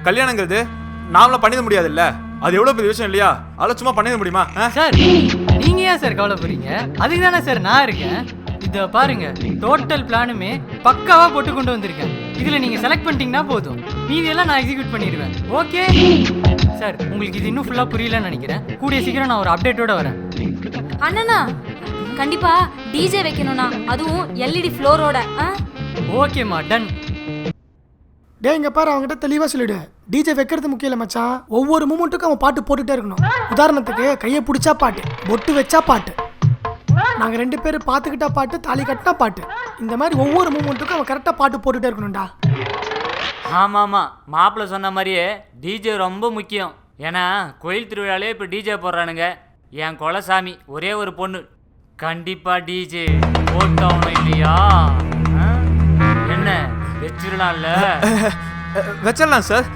கல்யாணங்கிறது நாமளாம் பண்ணிட முடியாதுல்ல. அது எவ்வளோ பெரிய விஷயம் இல்லையா? அதெல்லாம் சும்மா பண்ணிட முடியுமா? சார் நீங்க ஏன் சார் கவலைப்படுறீங்க? அதுக்கு தானே சார் நான் இருக்கேன். இதை பாருங்க, டோட்டல் பிளானுமே பக்காவா போட்டு கொண்டு வந்திருக்கேன். இதுல நீங்க செலக்ட் பண்ணிட்டீங்கன்னா போதும், மீதியெல்லாம் நான் எக்ஸிக்யூட் பண்ணிடுவேன். ஓகே சார், உங்களுக்கு இது இன்னும் ஃபுல்லா புரியலன்னு நினைக்கிறேன். கூடிய சீக்கிரம் நான் ஒரு அப்டேட்டோட வரேன். அண்ணனா கண்டிப்பா டிஜே வைக்கணும்னா, அதுவும் எல்இடி ஃப்ளோரோட. ஓகேம்மா, டன். டே இங்க பாரு, அவங்ககிட்ட தெளிவா சொல்லிடு. டிஜே வைக்கிறது முக்கியம் இல்லை மச்சான், ஒவ்வொரு மூமெண்ட்டுக்கும் அவன் பாட்டு போட்டுட்டே இருக்கணும். உதாரணத்துக்கு கையை பிடிச்சா பாட்டு, பொட்டு வச்சா பாட்டு, நாங்கள் 2 பேரும் பார்த்துக்கிட்டா பாட்டு, தாலி கட்டினா பாட்டு, இந்த மாதிரி ஒவ்வொரு மூமெண்ட்டுக்கும் அவன் கரெக்டாக பாட்டு போட்டுட்டே இருக்கணும்டா. ஆமாம்மா, மாப்பிள்ளை சொன்ன மாதிரியே டிஜே ரொம்ப முக்கியம். ஏன்னா கோயில் திருவிழாலே இப்போ டிஜே போடுறானுங்க. என் குலசாமி ஒரே ஒரு பொண்ணு, கண்டிப்பாக டிஜே போட்டவனும் இல்லையா? என்ன வச்சிடலாம்ல? வச்சிடலாம் சார்.